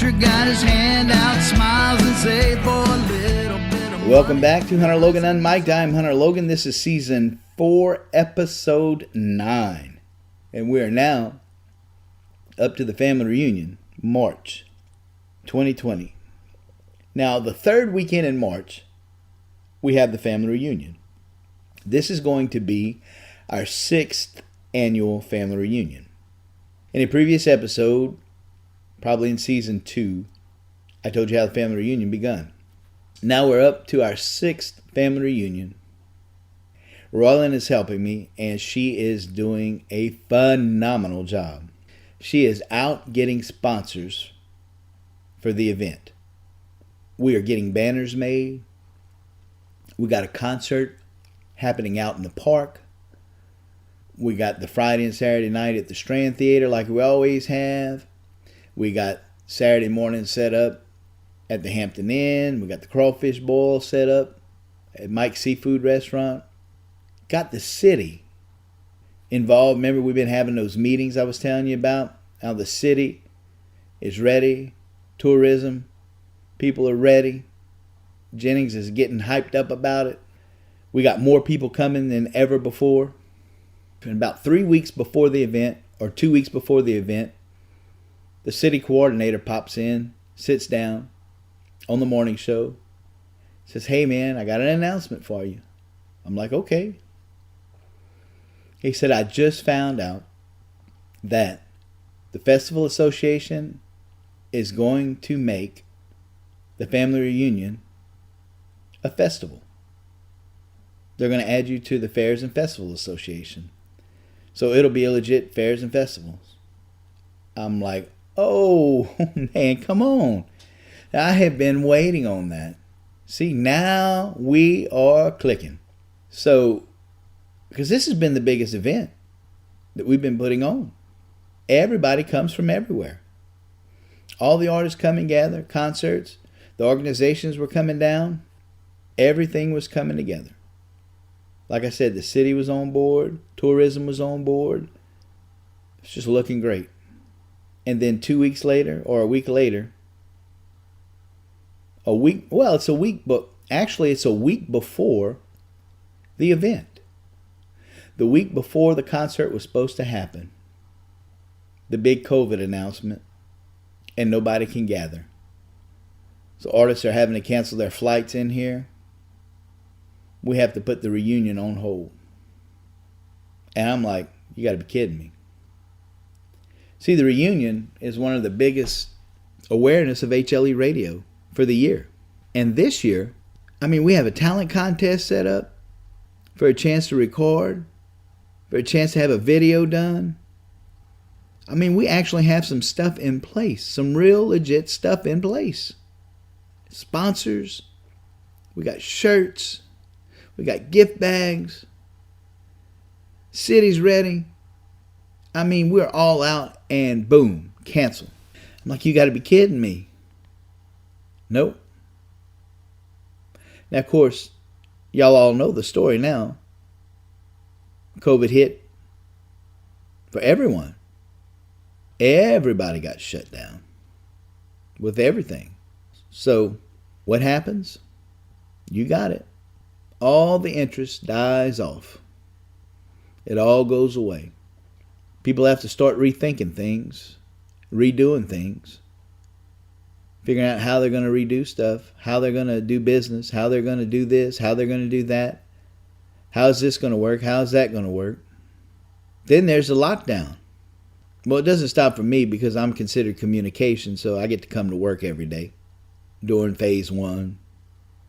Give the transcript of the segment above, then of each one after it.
preacher got his hand out, smiles and say for a little bit of Welcome back to Hunter Logan Unmiked. I'm Hunter Logan. This is season 4, episode 9. And we are now up to the family reunion, March 2020. Now, the third weekend in March, we have the family reunion. This is going to be our 6th annual family reunion. In a previous episode, probably in season 2, I told you how the family reunion begun. Now we're up to our 6th family reunion. Royalyn is helping me, and she is doing a phenomenal job. She is out getting sponsors for the event. We are getting banners made. We got a concert happening out in the park. We got the Friday and Saturday night at the Strand Theater like we always have. We got Saturday morning set up at the Hampton Inn. We got the Crawfish Boil set up at Mike's Seafood Restaurant. Got the city involved. Remember, we've been having those meetings I was telling you about? How the city is ready. Tourism. People are ready. Jennings is getting hyped up about it. We got more people coming than ever before. And about 3 weeks before the event, or 2 weeks before the event, the city coordinator pops in, sits down on the morning show, says, "Hey man, I got an announcement for you." I'm like, "Okay." He said, "I just found out that the Festival Association is going to make the family reunion a festival. They're going to add you to the Fairs and Festival Association. So it'll be a legit fairs and festivals." I'm like, "Oh, man, come on. I have been waiting on that." See, now we are clicking. So, because this has been the biggest event that we've been putting on. Everybody comes from everywhere. All the artists come and gather, concerts. The organizations were coming down. Everything was coming together. Like I said, the city was on board. Tourism was on board. It's just looking great. And then 2 weeks later, or a week later, it's a week, but actually it's a week before the event. The week before the concert was supposed to happen. The big COVID announcement. And nobody can gather. So artists are having to cancel their flights in here. We have to put the reunion on hold. And I'm like, you got to be kidding me. See, the reunion is one of the biggest awareness of HLE radio for the year. And this year, we have a talent contest set up for a chance to record, for a chance to have a video done. We actually have some stuff in place, some real legit stuff in place. Sponsors, we got shirts, we got gift bags, city's ready. We're all out and boom, cancel. I'm like, you got to be kidding me. Nope. Now, of course, y'all all know the story now. COVID hit for everyone. Everybody got shut down with everything. So what happens? You got it. All the interest dies off. It all goes away. People have to start rethinking things, redoing things, figuring out how they're going to redo stuff, how they're going to do business, how they're going to do this, how they're going to do that. How's this going to work? How's that going to work? Then there's the lockdown. Well, it doesn't stop for me because I'm considered communication, so I get to come to work every day during phase 1,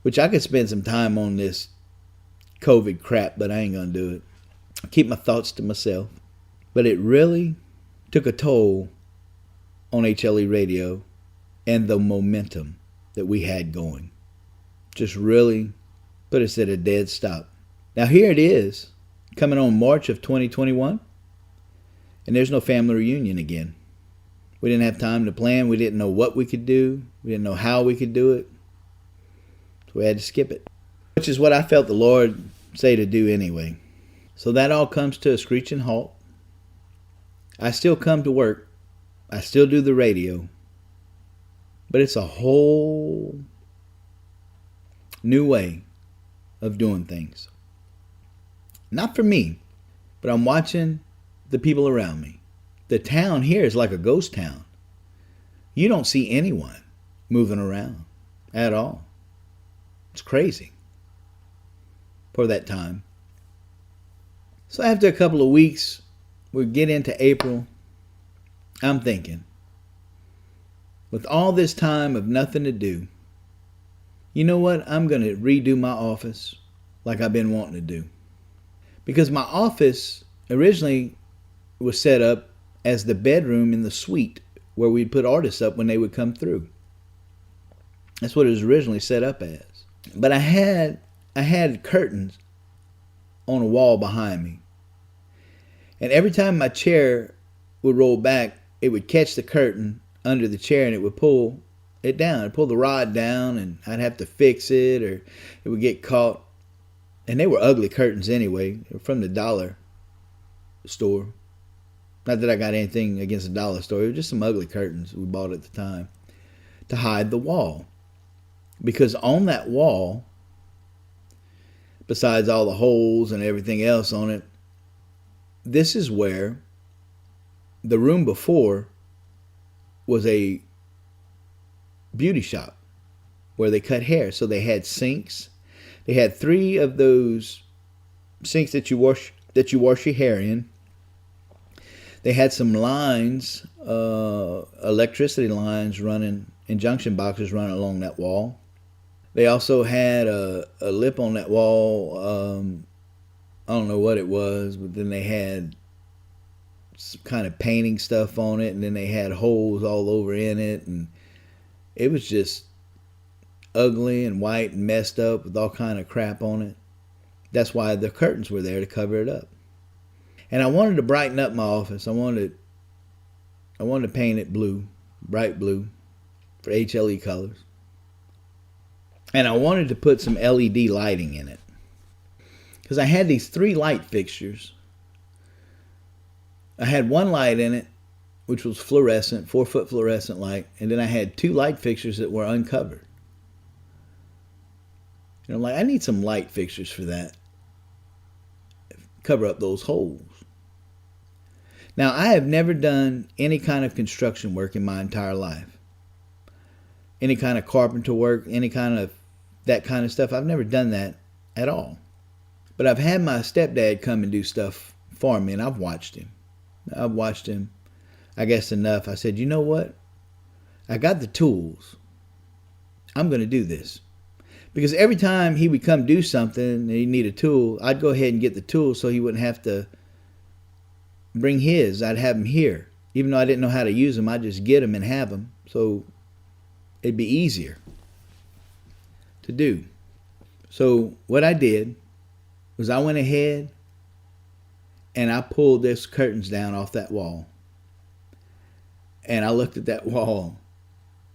which I could spend some time on this COVID crap, but I ain't going to do it. I keep my thoughts to myself. But it really took a toll on HLE radio and the momentum that we had going. Just really put us at a dead stop. Now here it is, coming on March of 2021, and there's no family reunion again. We didn't have time to plan. We didn't know what we could do. We didn't know how we could do it. So we had to skip it, which is what I felt the Lord say to do anyway. So that all comes to a screeching halt. I still come to work. I still do the radio. But it's a whole new way of doing things. Not for me, but I'm watching the people around me. The town here is like a ghost town. You don't see anyone moving around at all. It's crazy for that time. So after a couple of weeks, we get into April. I'm thinking, with all this time of nothing to do, you know what? I'm going to redo my office like I've been wanting to do. Because my office originally was set up as the bedroom in the suite where we'd put artists up when they would come through. That's what it was originally set up as. But I had curtains on a wall behind me. And every time my chair would roll back, it would catch the curtain under the chair and it would pull it down. It'd pull the rod down and I'd have to fix it, or it would get caught. And they were ugly curtains anyway. They were from the dollar store. Not that I got anything against the dollar store. It was just some ugly curtains we bought at the time to hide the wall. Because on that wall, besides all the holes and everything else on it, this is where the room before was a beauty shop where they cut hair. So they had sinks. They had 3 of those sinks that you wash your hair in. They had some lines, electricity lines running, and junction boxes running along that wall. They also had a lip on that wall. I don't know what it was, but then they had some kind of painting stuff on it, and then they had holes all over in it, and it was just ugly and white and messed up with all kind of crap on it. That's why the curtains were there, to cover it up. And I wanted to brighten up my office. I wanted to paint it blue, bright blue, for HLE colors. And I wanted to put some LED lighting in it. Because I had these 3 light fixtures. I had 1 light in it, which was fluorescent, 4-foot fluorescent light. And then I had 2 light fixtures that were uncovered. And I'm like, I need some light fixtures for that. Cover up those holes. Now, I have never done any kind of construction work in my entire life. Any kind of carpenter work, any kind of that kind of stuff. I've never done that at all. But I've had my stepdad come and do stuff for me, and I've watched him. I guess enough. I said, you know what? I got the tools. I'm going to do this. Because every time he would come do something and he'd need a tool, I'd go ahead and get the tool so he wouldn't have to bring his. I'd have him here. Even though I didn't know how to use them, I'd just get them and have them. So it'd be easier to do. So what I did was I went ahead and I pulled this curtains down off that wall. And I looked at that wall.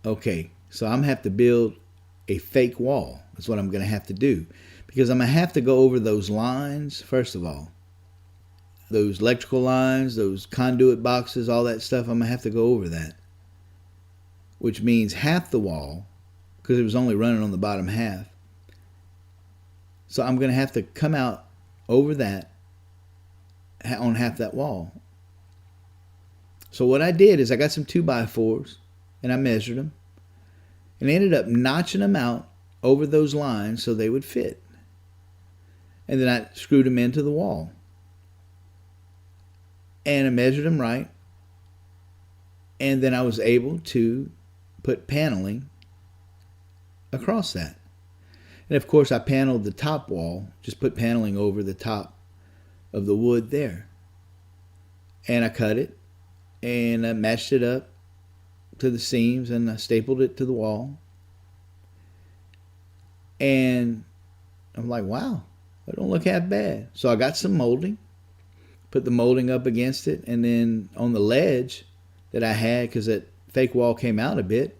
Okay, so I'm going to have to build a fake wall. That's what I'm going to have to do. Because I'm going to have to go over those lines, first of all. Those electrical lines, those conduit boxes, all that stuff, I'm going to have to go over that. Which means half the wall, because it was only running on the bottom half. So I'm going to have to come out over that on half that wall. So what I did is I got some 2x4s and I measured them. And I ended up notching them out over those lines so they would fit. And then I screwed them into the wall. And I measured them right. And then I was able to put paneling across that. And of course I paneled the top wall. Just put paneling over the top of the wood there. And I cut it. And I matched it up to the seams and I stapled it to the wall. And I'm like, wow, that don't look half bad. So I got some molding, put the molding up against it, and then on the ledge that I had, because that fake wall came out a bit,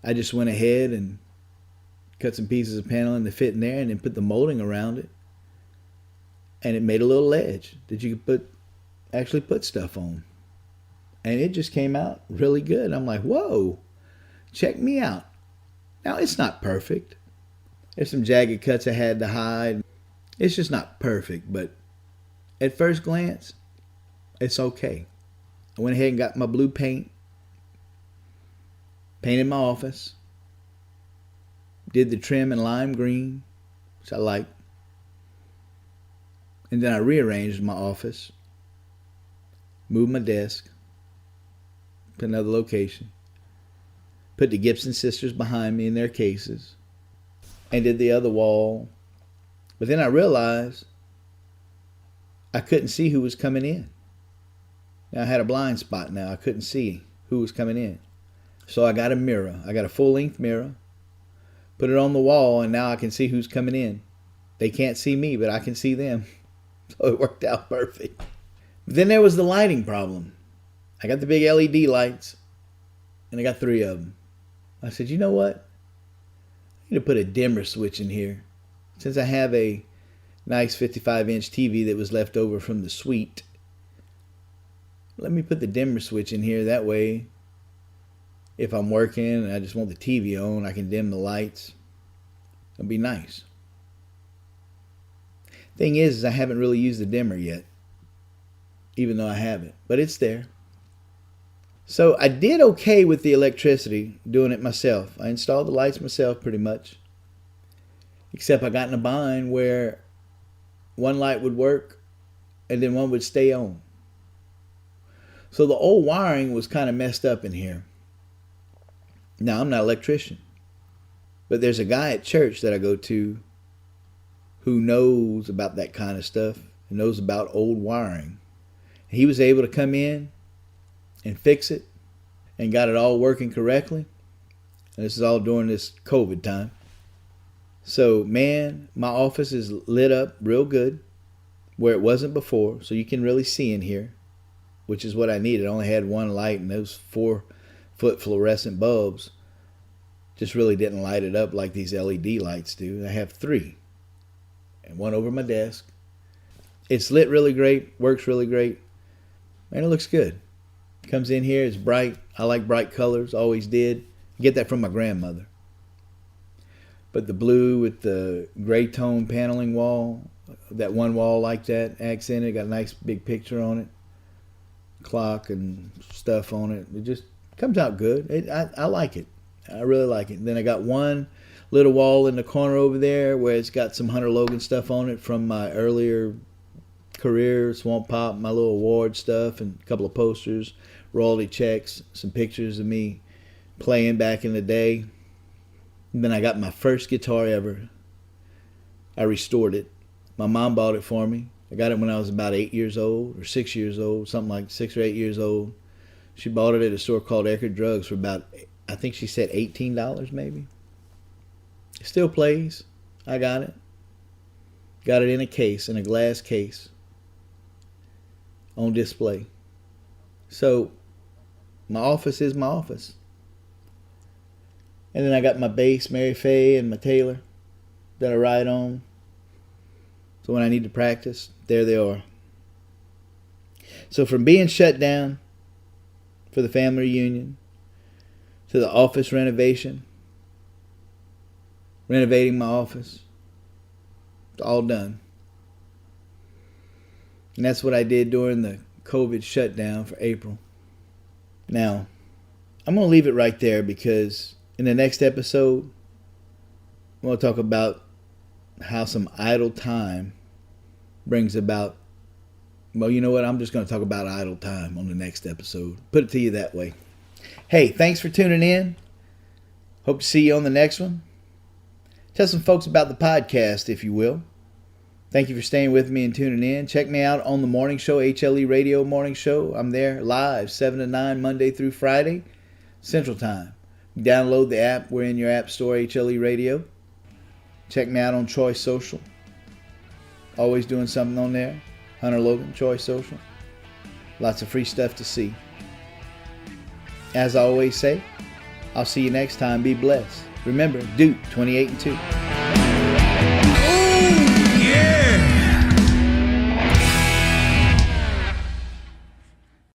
I just went ahead and cut some pieces of paneling to fit in there and then put the molding around it. And it made a little ledge that you could actually put stuff on. And it just came out really good. I'm like, whoa, check me out. Now, it's not perfect. There's some jagged cuts I had to hide. It's just not perfect, but at first glance, it's okay. I went ahead and got my blue paint, painted my office, did the trim in lime green, which I like, and then I rearranged my office, moved my desk to another location, put the Gibson sisters behind me in their cases, and did the other wall. But then I realized I couldn't see who was coming in. Now, I had a blind spot now. I couldn't see who was coming in. So I got a mirror. I got a full-length mirror, put it on the wall, and now I can see who's coming in. They can't see me, but I can see them. So it worked out perfect. But then there was the lighting problem. I got the big LED lights, and I got 3 of them. I said, you know what? I need to put a dimmer switch in here. Since I have a nice 55-inch TV that was left over from the suite, let me put the dimmer switch in here. That way, if I'm working and I just want the TV on, I can dim the lights. It'll be nice. Thing is I haven't really used the dimmer yet, even though I have it, but it's there. So I did okay with the electricity doing it myself. I installed the lights myself pretty much, except I got in a bind where one light would work and then one would stay on. So the old wiring was kind of messed up in here. Now, I'm not an electrician, but there's a guy at church that I go to who knows about that kind of stuff and knows about old wiring. He was able to come in and fix it and got it all working correctly. And this is all during this COVID time. So, man, my office is lit up real good where it wasn't before, so you can really see in here, which is what I needed. I only had one light, and those 4-foot fluorescent bulbs just really didn't light it up like these LED lights do. I have 3, and one over my desk. It's lit really great, works really great, and it looks good. Comes in here, it's bright. I like bright colors, always did. I get that from my grandmother. But the blue with the gray tone paneling wall, that one wall like that, accented, got a nice big picture on it, clock and stuff on it. It just comes out good. I like it. I really like it. And then I got one little wall in the corner over there where it's got some Hunter Logan stuff on it from my earlier career, Swamp Pop, my little award stuff, and a couple of posters, royalty checks, some pictures of me playing back in the day. And then I got my first guitar ever. I restored it. My mom bought it for me. I got it when I was about 8 years old or 6 years old, something like 6 or 8 years old. She bought it at a store called Eckerd Drugs for about, I think she said $18 maybe. It still plays. I got it. Got it in a case, in a glass case, on display. So my office is my office. And then I got my bass, Mary Faye, and my Taylor that I ride on. So when I need to practice, there they are. So from being shut down for the family reunion to the office renovation, renovating my office, it's all done. And that's what I did during the COVID shutdown for April. Now, I'm going to leave it right there because in the next episode, I'm going to talk about how some idle time brings about, well, you know what? I'm just going to talk about idle time on the next episode. Put it to you that way. Hey, thanks for tuning in. Hope to see you on the next one. Tell some folks about the podcast, if you will. Thank you for staying with me and tuning in. Check me out on the morning show, HLE Radio Morning Show. I'm there live 7 to 9 Monday through Friday, Central Time. Download the app. We're in your app store, HLE Radio. Check me out on Choice Social. Always doing something on there. Hunter Logan, Choice Social. Lots of free stuff to see. As I always say, I'll see you next time. Be blessed. Remember, Duke 28-2.